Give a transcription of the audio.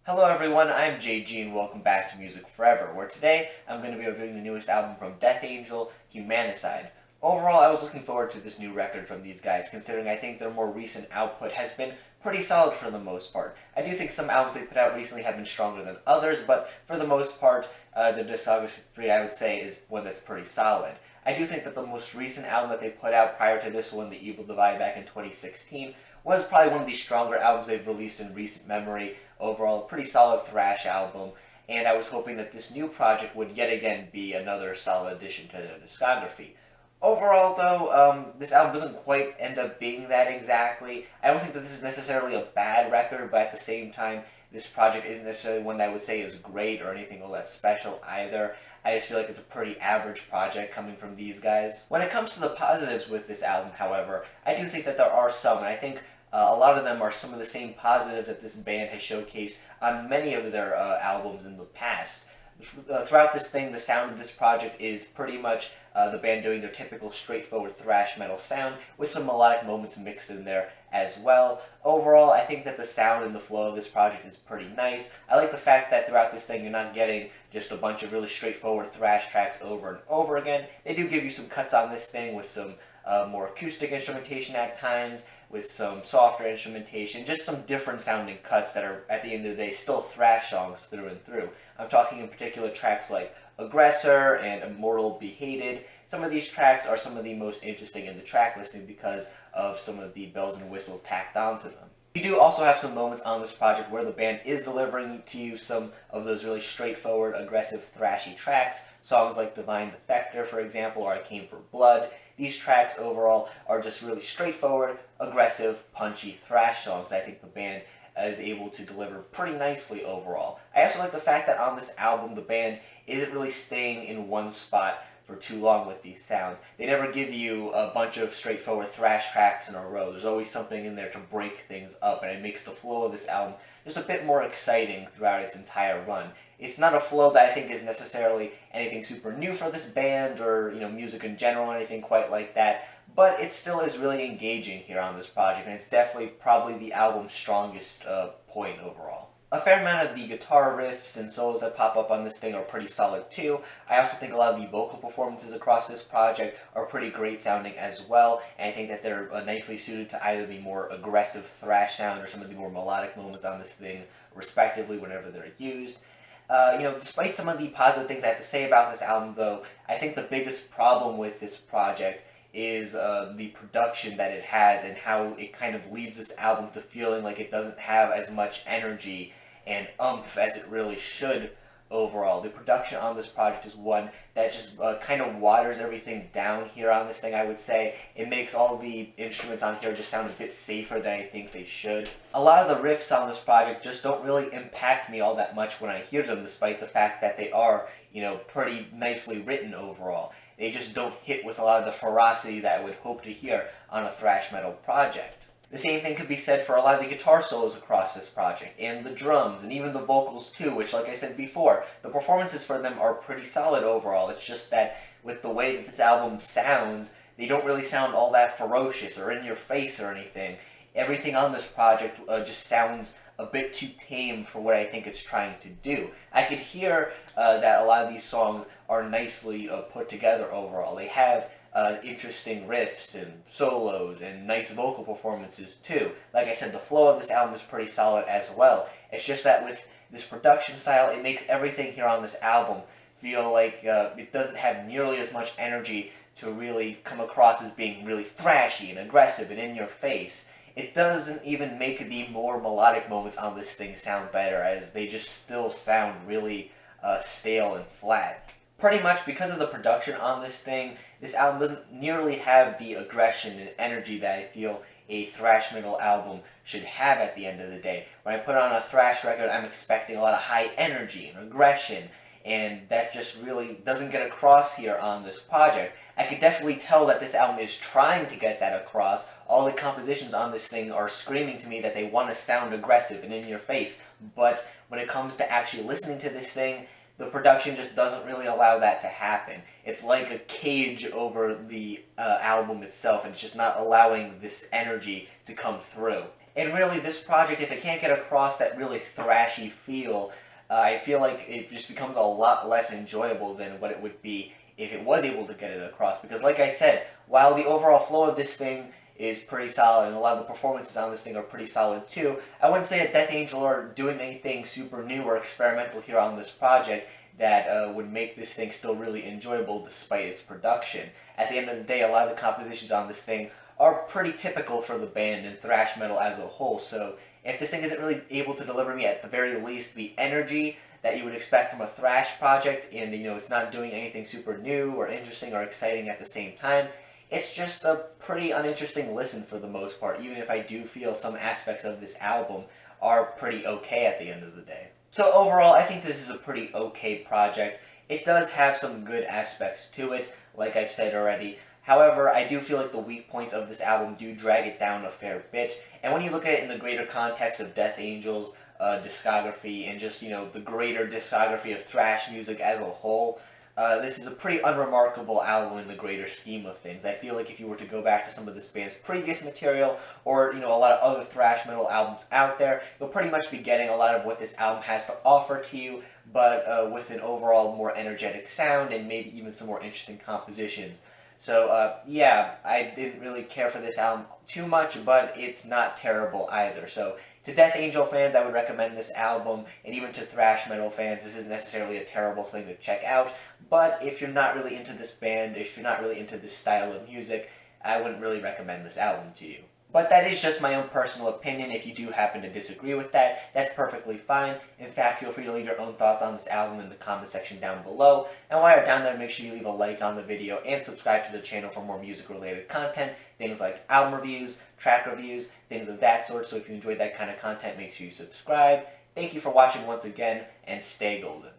Hello everyone, I'm JG and welcome back to Music Forever, where today I'm going to be reviewing the newest album from Death Angel, Humanicide. Overall, I was looking forward to this new record from these guys, considering I think their more recent output has been pretty solid for the most part. I do think some albums they put out recently have been stronger than others, but for the most part, the discography I would say is one that's pretty solid. I do think that the most recent album that they put out prior to this one, The Evil Divide, back in 2016, was probably one of the stronger albums they've released in recent memory. Overall, pretty solid thrash album, and I was hoping that this new project would yet again be another solid addition to their discography. Overall, though, this album doesn't quite end up being that exactly. I don't think that this is necessarily a bad record, but at the same time, this project isn't necessarily one that I would say is great or anything all that special either. I just feel like it's a pretty average project coming from these guys. When it comes to the positives with this album, however, I do think that there are some, and I think a lot of them are some of the same positives that this band has showcased on many of their albums in the past. Throughout this thing, the sound of this project is pretty much the band doing their typical straightforward thrash metal sound with some melodic moments mixed in there as well. Overall, I think that the sound and the flow of this project is pretty nice. I like the fact that throughout this thing you're not getting just a bunch of really straightforward thrash tracks over and over again. They do give you some cuts on this thing with some more acoustic instrumentation at times, with some softer instrumentation, just some different sounding cuts that are, at the end of the day, still thrash songs through and through. I'm talking in particular tracks like Aggressor and Immortal Behated. Some of these tracks are some of the most interesting in the track listing because of some of the bells and whistles tacked onto them. You do also have some moments on this project where the band is delivering to you some of those really straightforward, aggressive, thrashy tracks. Songs like Divine Defector, for example, or I Came for Blood. These tracks overall are just really straightforward, aggressive, punchy thrash songs I think the band is able to deliver pretty nicely overall. I also like the fact that on this album the band isn't really staying in one spot for too long with these sounds. They never give you a bunch of straightforward thrash tracks in a row. There's always something in there to break things up, and it makes the flow of this album just a bit more exciting throughout its entire run. It's not a flow that I think is necessarily anything super new for this band or, music in general or anything quite like that, but it still is really engaging here on this project, and it's definitely probably the album's strongest point overall. A fair amount of the guitar riffs and solos that pop up on this thing are pretty solid too. I also think a lot of the vocal performances across this project are pretty great sounding as well, and I think that they're nicely suited to either the more aggressive thrash sound or some of the more melodic moments on this thing, respectively, whenever they're used. Despite some of the positive things I have to say about this album, though, I think the biggest problem with this project is the production that it has and how it kind of leads this album to feeling like it doesn't have as much energy and oomph as it really should overall. The production on this project is one that just kind of waters everything down here on this thing, I would say. It makes all the instruments on here just sound a bit safer than I think they should. A lot of the riffs on this project just don't really impact me all that much when I hear them, despite the fact that they are, pretty nicely written overall. They just don't hit with a lot of the ferocity that I would hope to hear on a thrash metal project. The same thing could be said for a lot of the guitar solos across this project, and the drums, and even the vocals too, which, like I said before, the performances for them are pretty solid overall. It's just that with the way that this album sounds, they don't really sound all that ferocious or in your face or anything. Everything on this project just sounds a bit too tame for what I think it's trying to do. I could hear that a lot of these songs are nicely put together overall. They have interesting riffs and solos and nice vocal performances too. Like I said, the flow of this album is pretty solid as well. It's just that with this production style, it makes everything here on this album feel like it doesn't have nearly as much energy to really come across as being really thrashy and aggressive and in your face. It doesn't even make the more melodic moments on this thing sound better, as they just still sound really stale and flat. Pretty much because of the production on this thing, this album doesn't nearly have the aggression and energy that I feel a thrash metal album should have at the end of the day. When I put on a thrash record, I'm expecting a lot of high energy and aggression, and that just really doesn't get across here on this project. I could definitely tell that this album is trying to get that across. All the compositions on this thing are screaming to me that they want to sound aggressive and in your face, but when it comes to actually listening to this thing, the production just doesn't really allow that to happen. It's like a cage over the album itself, and it's just not allowing this energy to come through. And really, this project, if it can't get across that really thrashy feel, I feel like it just becomes a lot less enjoyable than what it would be if it was able to get it across. Because like I said, while the overall flow of this thing is pretty solid, and a lot of the performances on this thing are pretty solid too, I wouldn't say that Death Angel are doing anything super new or experimental here on this project that would make this thing still really enjoyable despite its production. At the end of the day, a lot of the compositions on this thing are pretty typical for the band and thrash metal as a whole, so if this thing isn't really able to deliver me at the very least the energy that you would expect from a thrash project, and it's not doing anything super new or interesting or exciting at the same time, it's just a pretty uninteresting listen for the most part, even if I do feel some aspects of this album are pretty okay at the end of the day. So overall, I think this is a pretty okay project. It does have some good aspects to it, like I've said already. However, I do feel like the weak points of this album do drag it down a fair bit, and when you look at it in the greater context of Death Angel's discography and just, the greater discography of thrash music as a whole, this is a pretty unremarkable album in the greater scheme of things. I feel like if you were to go back to some of this band's previous material, or, a lot of other thrash metal albums out there, you'll pretty much be getting a lot of what this album has to offer to you, but with an overall more energetic sound and maybe even some more interesting compositions. So, yeah, I didn't really care for this album too much, but it's not terrible either. So, to Death Angel fans, I would recommend this album, and even to thrash metal fans, this isn't necessarily a terrible thing to check out, but if you're not really into this band, if you're not really into this style of music, I wouldn't really recommend this album to you. But that is just my own personal opinion. If you do happen to disagree with that, that's perfectly fine. In fact, feel free to leave your own thoughts on this album in the comment section down below. And while you're down there, make sure you leave a like on the video and subscribe to the channel for more music-related content. Things like album reviews, track reviews, things of that sort. So if you enjoyed that kind of content, make sure you subscribe. Thank you for watching once again, and stay golden.